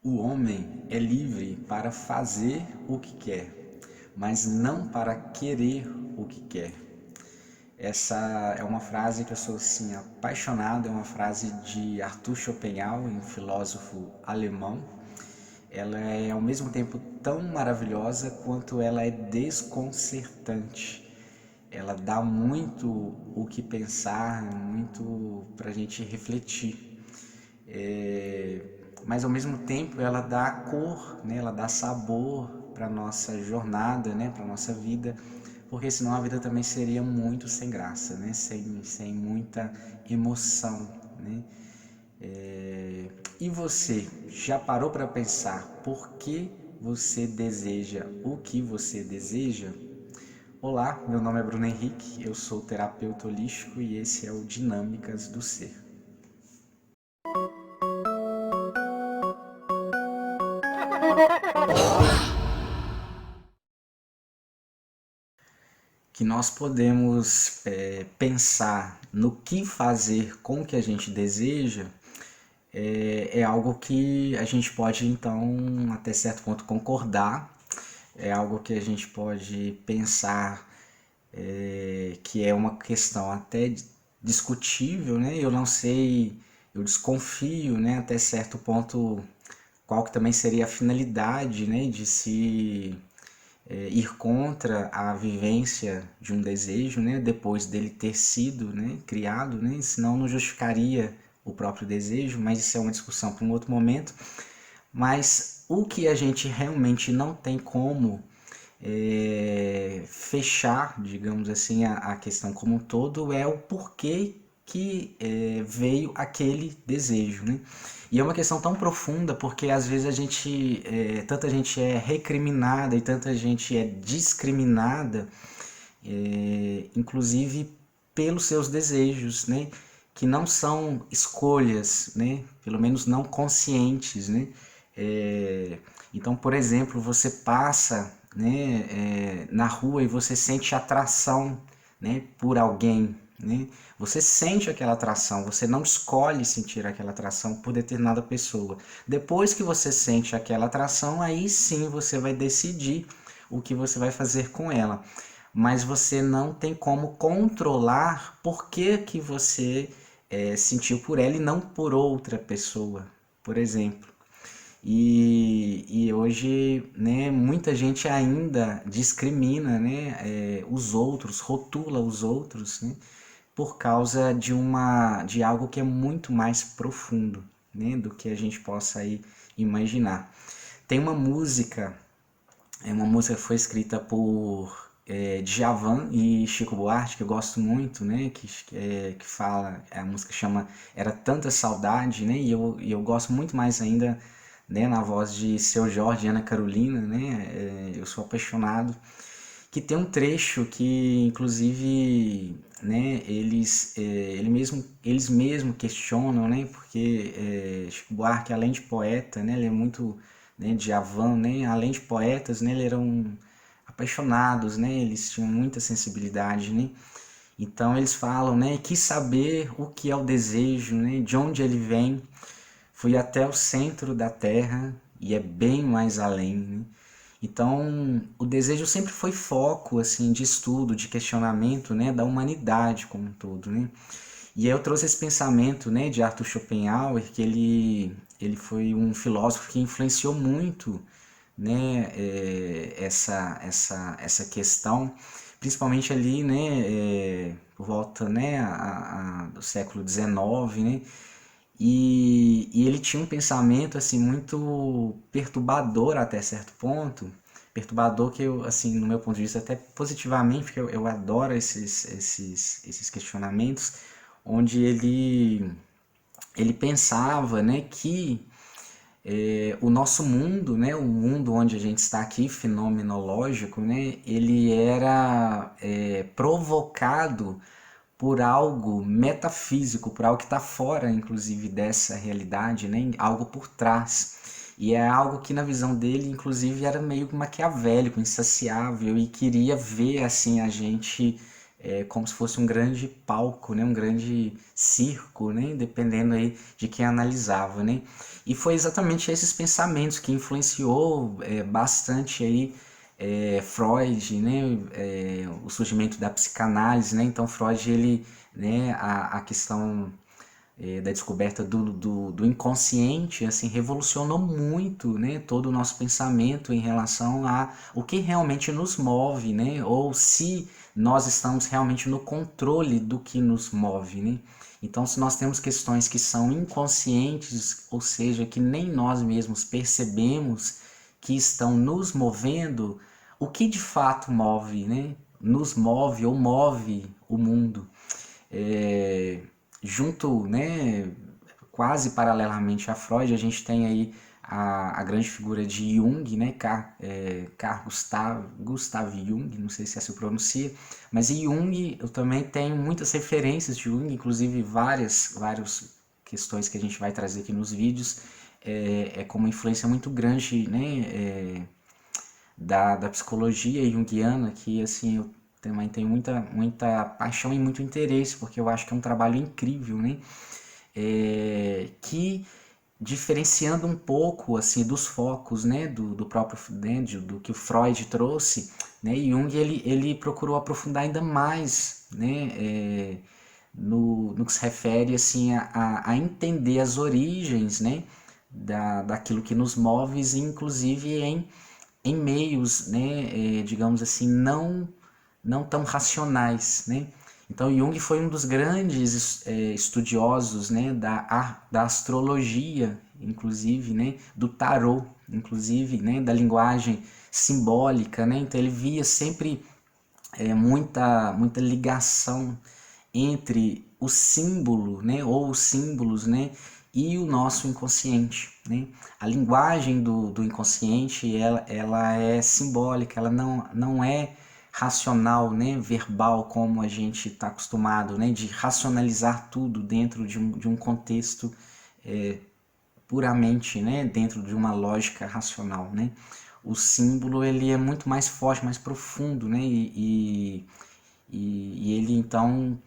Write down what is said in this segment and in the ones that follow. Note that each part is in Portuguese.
O homem é livre para fazer o que quer, mas não para querer o que quer. Essa é uma frase que eu sou assim apaixonado, é uma frase de Arthur Schopenhauer, um filósofo alemão. Ela é ao mesmo tempo tão maravilhosa quanto ela é desconcertante. Ela dá muito o que pensar, muito para a gente refletir. Mas ao mesmo tempo ela dá cor, né? Ela dá sabor para nossa jornada, né? Para nossa vida, porque senão a vida também seria muito sem graça, né? Sem muita emoção, né? E você já parou para pensar por que você deseja o que você deseja? Olá, meu nome é Bruno Henrique, eu sou terapeuta holístico e esse é o Dinâmicas do Ser. Que nós podemos pensar no que fazer com o que a gente deseja é algo que a gente pode então até certo ponto concordar, é algo que a gente pode pensar que é uma questão até discutível, né? Eu não sei, eu desconfio, né, até certo ponto qual que também seria a finalidade, né, de se ir contra a vivência de um desejo, né, depois dele ter sido, né, criado, né, senão não justificaria o próprio desejo, mas isso é uma discussão para um outro momento. Mas o que a gente realmente não tem como fechar, digamos assim, a questão como um todo é o porquê que veio aquele desejo, né? E é uma questão tão profunda porque às vezes tanta gente é recriminada e tanta gente é discriminada, inclusive pelos seus desejos, né? Que não são escolhas, né? Pelo menos não conscientes, né? Então, por exemplo, você passa, né, na rua e você sente atração, né, por alguém, né? Você sente aquela atração, você não escolhe sentir aquela atração por determinada pessoa. Depois que você sente aquela atração, aí sim você vai decidir o que você vai fazer com ela. Mas você não tem como controlar por que você sentiu por ela e não por outra pessoa, por exemplo. E hoje, né, muita gente ainda discrimina, né, os outros, rotula os outros, né, por causa de algo que é muito mais profundo, né, do que a gente possa aí imaginar. Tem uma música que foi escrita por Djavan e Chico Buarque, que eu gosto muito, né? Que fala, a música chama Era Tanta Saudade, né? E eu gosto muito mais ainda, né, na voz de Seu Jorge e Ana Carolina, né? Eu sou apaixonado. Que tem um trecho que, inclusive, né, eles mesmo questionam, né? Porque Chico Buarque, além de poeta, né? Ele é muito, né, Djavan, né? Além de poetas, né? Eles eram apaixonados, né? Eles tinham muita sensibilidade, né? Então eles falam, né? Quis saber o que é o desejo, né? De onde ele vem. Fui até o centro da Terra e é bem mais além, né? Então, o desejo sempre foi foco assim de estudo, de questionamento, né, da humanidade como um todo, né? E aí eu trouxe esse pensamento, né, de Arthur Schopenhauer, que ele foi um filósofo que influenciou muito, né, essa questão, principalmente ali, né, por volta, né, do século XIX, né, e ele tinha um pensamento assim muito perturbador até certo ponto, perturbador que eu, assim, no meu ponto de vista até positivamente, porque eu adoro esses questionamentos, onde ele pensava, né, que o nosso mundo, né, o mundo onde a gente está aqui, fenomenológico, né, ele era provocado por algo metafísico, por algo que está fora, inclusive, dessa realidade, né? Algo por trás. E é algo que, na visão dele, inclusive, era meio maquiavélico, insaciável e queria ver assim a gente como se fosse um grande palco, né? Um grande circo, né? Dependendo aí de quem analisava, né? E foi exatamente esses pensamentos que influenciou bastante aí Freud, né? O surgimento da psicanálise, né? Então Freud, ele, né? A questão da descoberta do inconsciente, assim, revolucionou muito, né, todo o nosso pensamento em relação a o que realmente nos move, né, ou se nós estamos realmente no controle do que nos move, né. Então, se nós temos questões que são inconscientes, ou seja, que nem nós mesmos percebemos que estão nos movendo, o que de fato move, né, nos move ou move o mundo? É, junto, né, quase paralelamente a Freud, a gente tem aí a grande figura de Jung, né, Carl Gustav Jung, não sei se assim se pronuncia, mas Jung, eu também tenho muitas referências de Jung, inclusive várias questões que a gente vai trazer aqui nos vídeos, com uma influência muito grande, né, da psicologia junguiana, que assim eu também tenho muita paixão e muito interesse, porque eu acho que é um trabalho incrível, né? Que diferenciando um pouco assim dos focos, né, do próprio, né, do que o Freud trouxe, né, Jung ele procurou aprofundar ainda mais, né, no que se refere assim a entender as origens, né, daquilo que nos move, inclusive em meios, né, digamos assim, não tão racionais, né? Então Jung foi um dos grandes estudiosos, né, da astrologia, inclusive, né, do tarô, inclusive, né, da linguagem simbólica, né? Então ele via sempre muita ligação entre o símbolo, né, ou os símbolos, né, e o nosso inconsciente, né? A linguagem do inconsciente, ela é simbólica, ela não é racional, né, verbal, como a gente está acostumado, né, de racionalizar tudo dentro de um contexto puramente, né, dentro de uma lógica racional, né? O símbolo, ele é muito mais forte, mais profundo, né, e ele então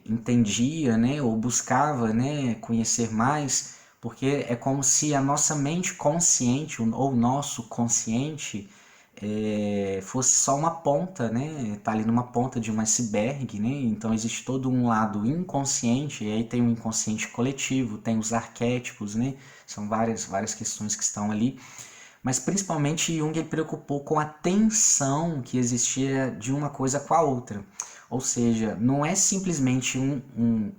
entendia, né, ou buscava, né, conhecer mais, porque é como se a nossa mente consciente ou o nosso consciente fosse só uma ponta, né, tá ali numa ponta de um iceberg, né, então existe todo um lado inconsciente, e aí tem o inconsciente coletivo, tem os arquétipos, né, são várias questões que estão ali, mas principalmente Jung ele preocupou com a tensão que existia de uma coisa com a outra. Ou seja, não é simplesmente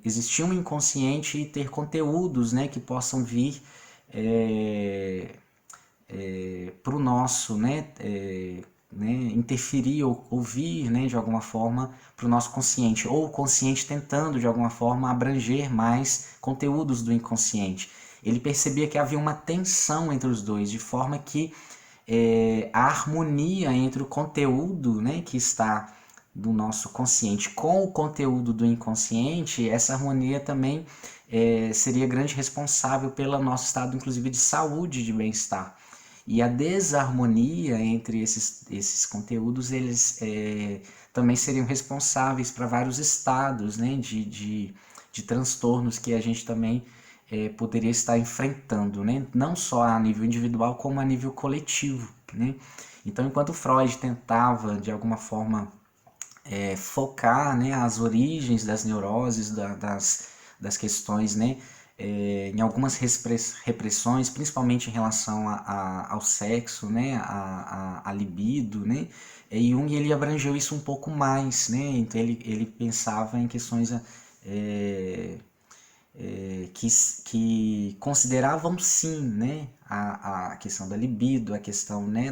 existir um inconsciente e ter conteúdos, né, que possam vir para o nosso, né, interferir ou vir, né, de alguma forma para o nosso consciente, ou o consciente tentando de alguma forma abranger mais conteúdos do inconsciente. Ele percebia que havia uma tensão entre os dois, de forma que a harmonia entre o conteúdo, né, que está do nosso consciente com o conteúdo do inconsciente, essa harmonia também seria grande responsável pelo nosso estado, inclusive, de saúde, de bem-estar. E a desarmonia entre esses conteúdos, eles também seriam responsáveis para vários estados, né, de transtornos que a gente também poderia estar enfrentando, né, não só a nível individual, como a nível coletivo, né. Então, enquanto Freud tentava, de alguma forma, focar, né, as origens das neuroses, das questões, né, em algumas repressões, principalmente em relação ao sexo, né, a libido, né, e Jung ele abrangeu isso um pouco mais, né, então ele pensava em questões que consideravam sim, né, a questão da libido, a questão, né,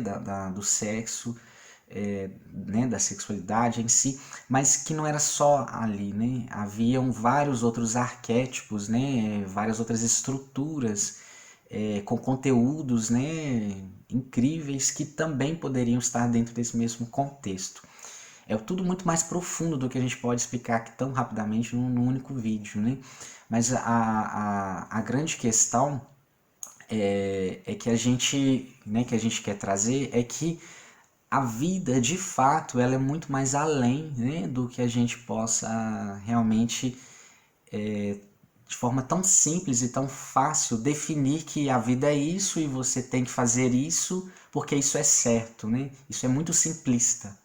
do sexo, né, da sexualidade em si, mas que não era só ali, né? Haviam vários outros arquétipos, né, várias outras estruturas com conteúdos, né, incríveis que também poderiam estar dentro desse mesmo contexto. É tudo muito mais profundo do que a gente pode explicar aqui tão rapidamente num único vídeo, né? Mas a grande questão que a gente, né, que a gente quer trazer é que a vida, de fato, ela é muito mais além, né, do que a gente possa realmente, de forma tão simples e tão fácil, definir que a vida é isso e você tem que fazer isso porque isso é certo, né? Isso é muito simplista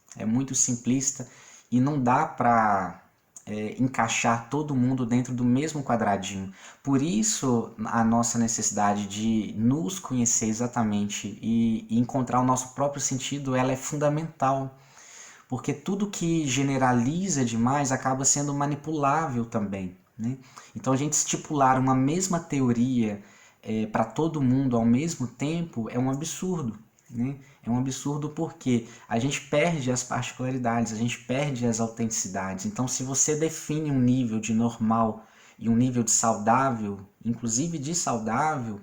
e não dá para encaixar todo mundo dentro do mesmo quadradinho. Por isso, a nossa necessidade de nos conhecer exatamente e encontrar o nosso próprio sentido, ela é fundamental. Porque tudo que generaliza demais acaba sendo manipulável também, né? Então a gente estipular uma mesma teoria para todo mundo ao mesmo tempo é um absurdo, né? É um absurdo porque a gente perde as particularidades, a gente perde as autenticidades. Então se você define um nível de normal e um nível de saudável, inclusive de saudável,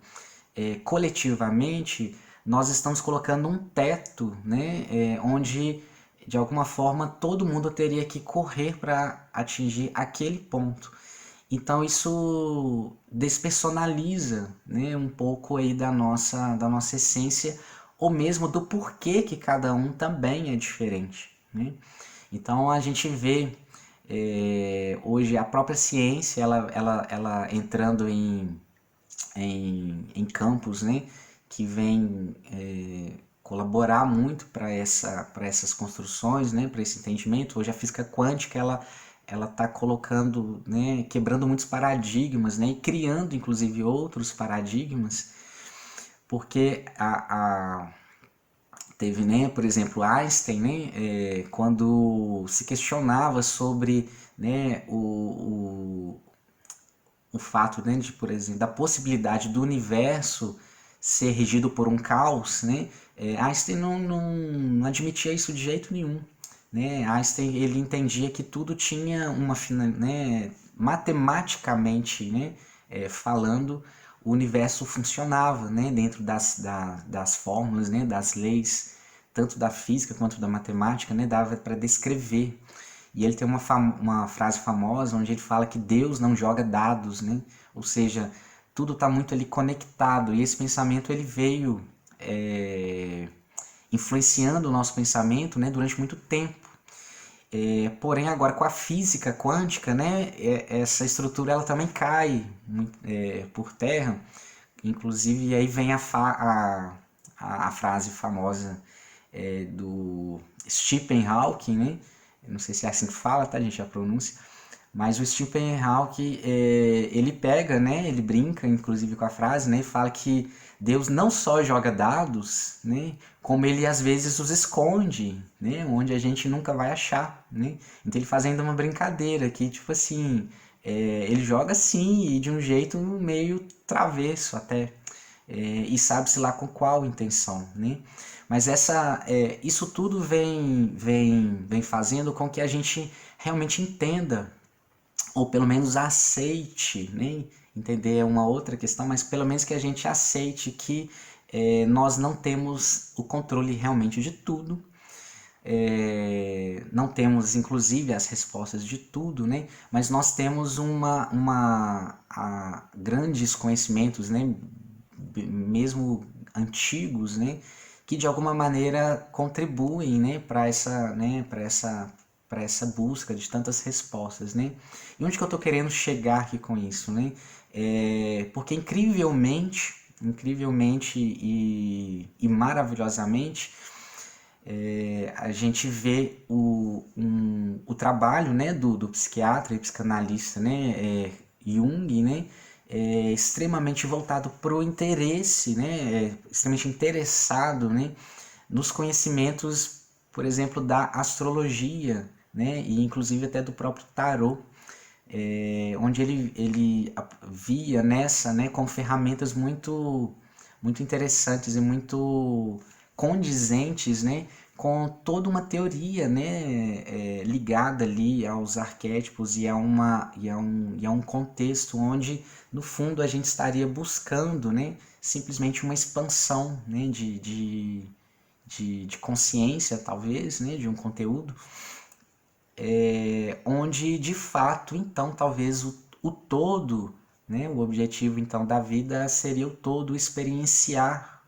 coletivamente, nós estamos colocando um teto, né, onde de alguma forma todo mundo teria que correr para atingir aquele ponto. Então isso despersonaliza, né, um pouco aí da nossa essência, ou mesmo do porquê que cada um também é diferente, né? Então a gente vê hoje a própria ciência, ela entrando em campos, né, que vem colaborar muito para essas construções, né, para esse entendimento. Hoje a física quântica ela está colocando, né, quebrando muitos paradigmas, né, e criando inclusive outros paradigmas, porque teve, né, por exemplo, Einstein, né, quando se questionava sobre, né, o fato, né, de, por exemplo, da possibilidade do universo ser regido por um caos, né, Einstein não admitia isso de jeito nenhum. Né? Einstein ele entendia que tudo tinha uma né, matematicamente, né, falando, o universo funcionava, né, dentro das fórmulas, né, das leis, tanto da física quanto da matemática, né, dava para descrever. E ele tem uma frase famosa onde ele fala que Deus não joga dados, né? Ou seja, tudo está muito ali conectado. E esse pensamento ele veio influenciando o nosso pensamento, né, durante muito tempo. Porém, agora com a física quântica, né, essa estrutura ela também cai por terra. Inclusive, aí vem a frase famosa do Stephen Hawking, né? Eu não sei se é assim que fala, tá, gente, a pronúncia. Mas o Stephen Hawking, ele pega, né, ele brinca, inclusive, com a frase, né, e fala que Deus não só joga dados, né, como ele às vezes os esconde, né, onde a gente nunca vai achar, né. Então ele fazendo uma brincadeira que, tipo assim, ele joga sim e de um jeito meio travesso até, e sabe-se lá com qual intenção, né. Mas isso tudo vem fazendo com que a gente realmente entenda, ou pelo menos aceite, né? Entender é uma outra questão, mas pelo menos que a gente aceite que nós não temos o controle realmente de tudo, não temos inclusive as respostas de tudo, né? Mas nós temos grandes conhecimentos, né? Mesmo antigos, né? Que de alguma maneira contribuem, né? Para essa busca de tantas respostas, né? E onde que eu estou querendo chegar aqui com isso, né? Porque incrivelmente e maravilhosamente, a gente vê o trabalho, né, do psiquiatra e psicanalista, né, Jung, né, extremamente voltado para o interesse, né, extremamente interessado, né, nos conhecimentos, por exemplo, da astrologia, né, e inclusive até do próprio tarô, onde ele via nessa, né, com ferramentas muito interessantes e muito condizentes, né, com toda uma teoria, né, ligada ali aos arquétipos e a um contexto onde, no fundo, a gente estaria buscando, né, simplesmente uma expansão, né, de consciência, talvez, né, de um conteúdo, onde de fato, então, talvez o todo, né, o objetivo então da vida seria o todo experienciar,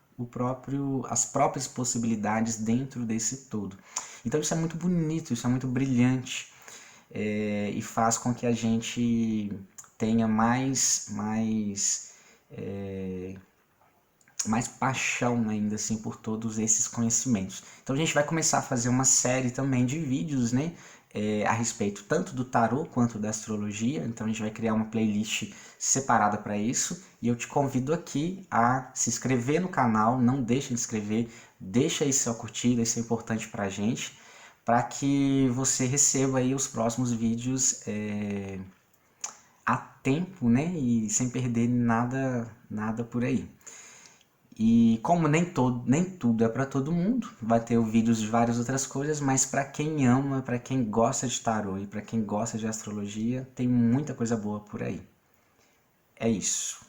as próprias possibilidades dentro desse todo. Então isso é muito bonito, isso é muito brilhante, e faz com que a gente tenha mais paixão ainda assim por todos esses conhecimentos. Então a gente vai começar a fazer uma série também de vídeos, né, a respeito tanto do tarô quanto da astrologia. Então a gente vai criar uma playlist separada para isso, e eu te convido aqui a se inscrever no canal. Não deixa de inscrever, deixa aí sua curtida, isso é importante para a gente, para que você receba aí os próximos vídeos a tempo, né, e sem perder nada por aí. E como nem tudo é para todo mundo, vai ter vídeos de várias outras coisas, mas para quem ama, para quem gosta de tarô e para quem gosta de astrologia, tem muita coisa boa por aí. É isso.